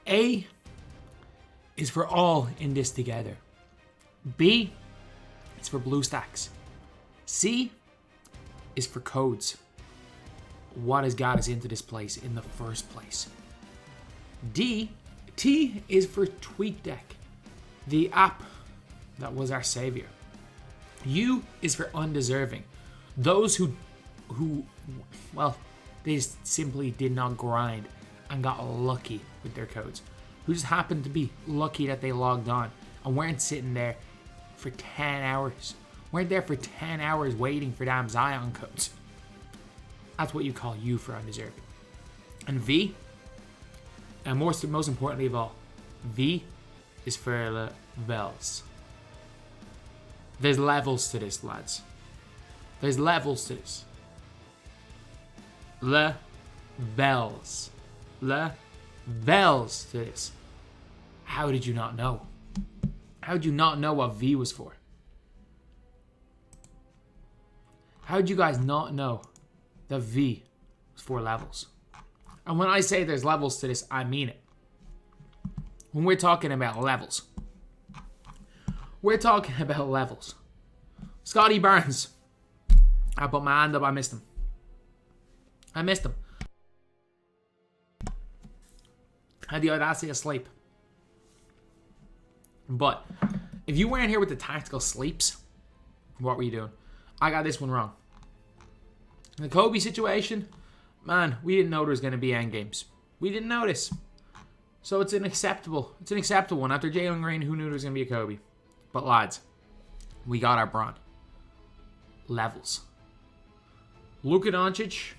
A is for all in this together. B is for BlueStacks. C is for codes. What has got us into this place in the first place? T is for TWtich, the app that was our savior. U is for undeserving. Those who well, they just simply did not grind and got lucky with their codes. Who just happened to be lucky that they logged on and weren't sitting there for 10 hours. Weren't there for 10 hours waiting for damn Zion codes. That's what you call U for undeserving. And V, and most importantly of all, V is for leVels. There's levels to this, lads. There's levels to this. leVels. leVels to this. How did you not know? How did you not know what V was for? How did you guys not know that V was for levels? And when I say there's levels to this, I mean it. When we're talking about levels, we're talking about levels. Scotty Barnes. I put my hand up, I missed him. I had the audacity to sleep. But if you weren't here with the tactical sleeps, what were you doing? I got this one wrong. The Kobe situation, man, we didn't know there was going to be endgames. We didn't know this. So it's an acceptable one. After Jalen Green, who knew there was going to be a Kobe? But lads, we got our Bron. Levels. Luka Doncic,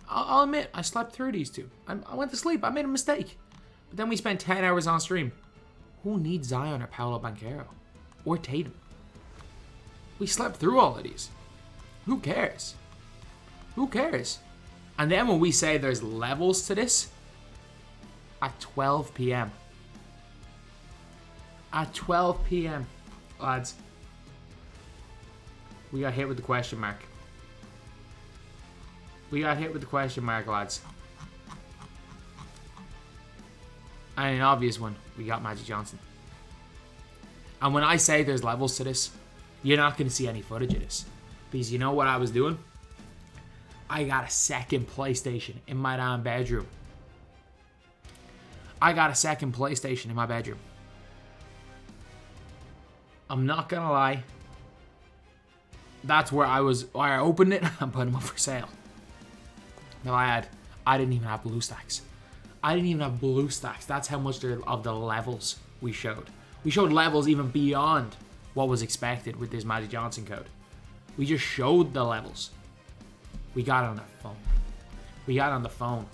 I'll admit, I slept through these two. I went to sleep. I made a mistake. But then we spent 10 hours on stream. Who needs Zion or Paolo Banchero? Or Tatum? We slept through all of these. Who cares? Who cares? And then when we say there's levels to this, at 12 p.m. At 12 p.m., lads, we got hit with the question mark. We got hit with the question mark, lads. And an obvious one, we got Magic Johnson. And when I say there's levels to this, you're not going to see any footage of this. Because you know what I was doing? I got a second PlayStation in my damn bedroom. I got a second PlayStation in my bedroom. I'm not going to lie. That's where I opened it and put them up for sale. No, I didn't even have BlueStacks. I didn't even have BlueStacks. That's how much of the levels we showed. We showed levels even beyond what was expected with this Magic Johnson code. We just showed the levels. We got it on the phone. We got it on the phone.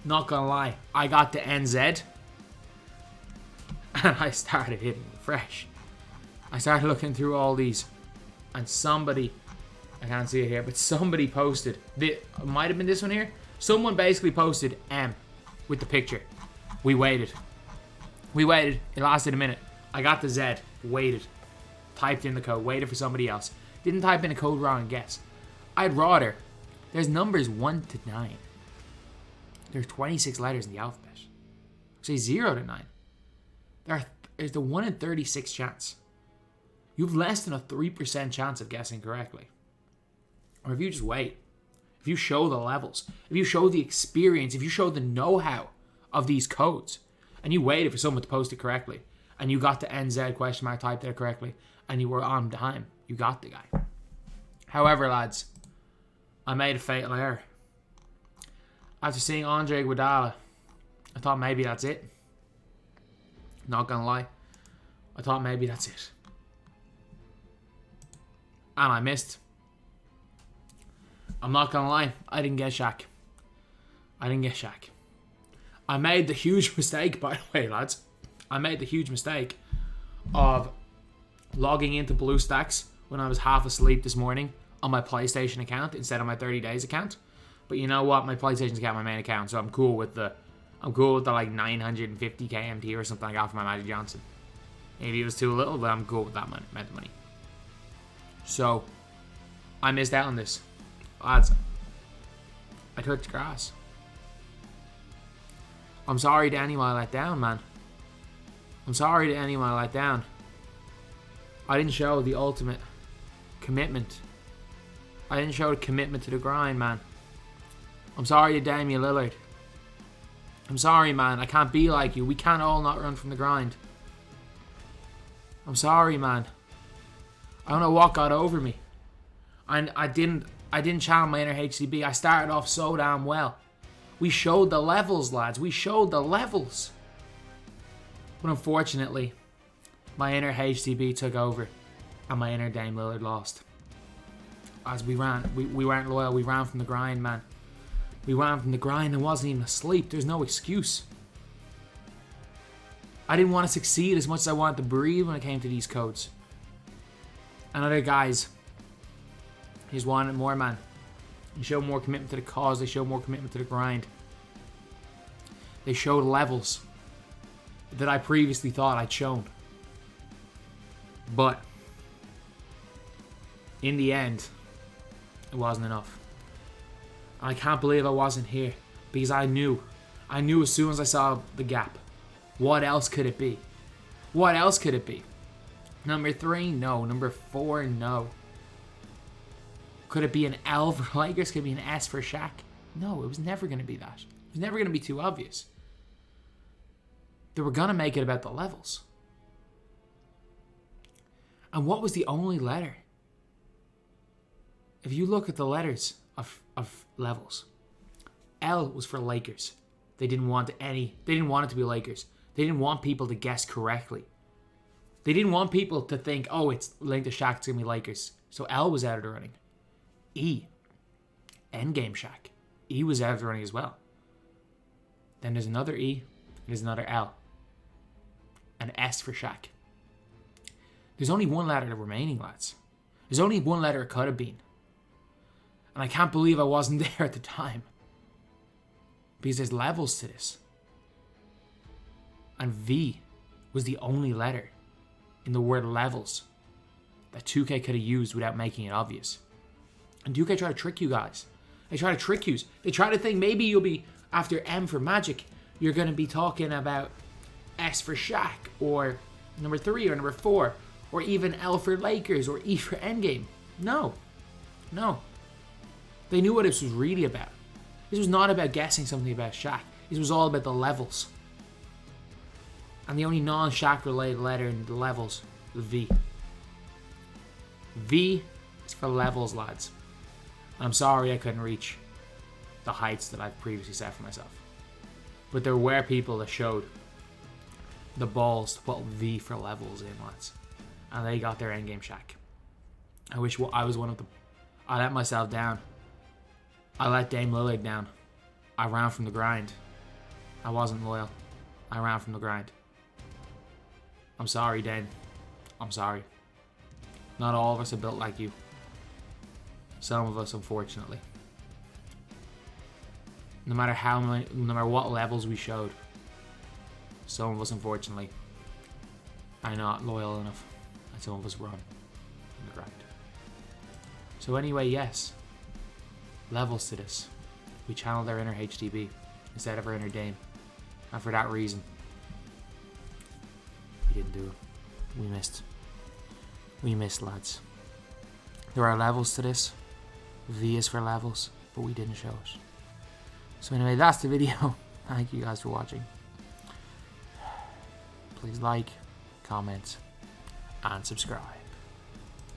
Not gonna lie, I got to NZ and I started hitting refresh. I started looking through all these and somebody, I can't see it here, but somebody posted, it might have been this one here. Someone basically posted M with the picture. We waited. It lasted a minute. I got the Z, waited, typed in the code, waited for somebody else. Didn't type in a code wrong and guess. I'd rather. There's numbers 1 to 9. There's 26 letters in the alphabet. Say 0 to 9. There's the 1 in 36 chance. You have less than a 3% chance of guessing correctly. Or if you just wait. If you show the levels. If you show the experience. If you show the know-how of these codes. And you waited for someone to post it correctly. And you got the NZ question mark typed there correctly. And you were on time. You got the guy. However, lads, I made a fatal error. After seeing Andre Iguodala, I thought maybe that's it. Not gonna lie. I thought maybe that's it. And I missed. I'm not gonna lie. I didn't get Shaq. I made the huge mistake, by the way, lads. I made the huge mistake of logging into BlueStacks when I was half asleep this morning on my PlayStation account instead of my 30 days account. But you know what? My PlayStation's got my main account, so I'm cool with the like 950 KMT or something I got for my Magic Johnson. Maybe it was too little, but I'm cool with that amount of money. So I missed out on this. Lads, I touched grass. I'm sorry to anyone I let down, man. I'm sorry to anyone I let down. I didn't show the ultimate commitment. I didn't show the commitment to the grind, man. I'm sorry to Damian Lillard. I'm sorry, man. I can't be like you. We can't all not run from the grind. I'm sorry, man. I don't know what got over me. I didn't channel my inner HCB. I started off so damn well. We showed the levels, lads. We showed the levels. But unfortunately, my inner HCB took over and my inner Dame Lillard lost. As we weren't loyal. We ran from the grind, man. We ran from the grind and wasn't even asleep. There's no excuse. I didn't want to succeed as much as I wanted to breathe when it came to these codes. And other guys, he just wanted more, man. They showed more commitment to the cause. They showed more commitment to the grind. They showed levels that I previously thought I'd shown. But in the end, it wasn't enough. And I can't believe I wasn't here because I knew as soon as I saw the gap. What else could it be? What else could it be? Number 3? No. Number 4? No. Could it be an L for Lakers? Could it be an S for Shaq? No, it was never going to be that. It was never going to be too obvious. They were going to make it about the levels. And what was the only letter? If you look at the letters of levels, L was for Lakers. They didn't want it to be Lakers. They didn't want people to guess correctly. They didn't want people to think, oh, it's linked to Shaq, it's going to be Lakers. So L was out of the running. E, Endgame Shaq. E was out of the running as well. Then there's another E, there's another L. An S for Shaq. There's only one letter remaining, lads. There's only one letter it could have been. And I can't believe I wasn't there at the time. Because there's levels to this. And V was the only letter in the word levels that 2K could have used without making it obvious. And 2K tried to trick you guys. They try to trick you. They try to think maybe you'll be, after M for Magic, you're going to be talking about S for Shaq, or number 3, or number 4, or even L for Lakers, or E for Endgame. No. No. They knew what this was really about. This was not about guessing something about Shaq. This was all about the levels. And the only non-Shaq related letter in the levels was V. V is for levels, lads. And I'm sorry I couldn't reach the heights that I've previously set for myself. But there were people that showed the balls to put V for levels in, lads. And they got their endgame Shaq. I wish I was one of them. I let myself down. I let Dame Lillard down. I ran from the grind. I wasn't loyal. I ran from the grind. I'm sorry, Dame. I'm sorry. Not all of us are built like you. Some of us, unfortunately. No matter what levels we showed, some of us, unfortunately, are not loyal enough, and some of us run from the grind. So anyway, yes, levels to this. We channeled our inner HDB instead of our inner Dame, and for that reason, we didn't do it. We missed. We missed, lads. There are levels to this. V is for levels, but we didn't show it. So anyway, that's the video. Thank you guys for watching. Please like, comment, and subscribe.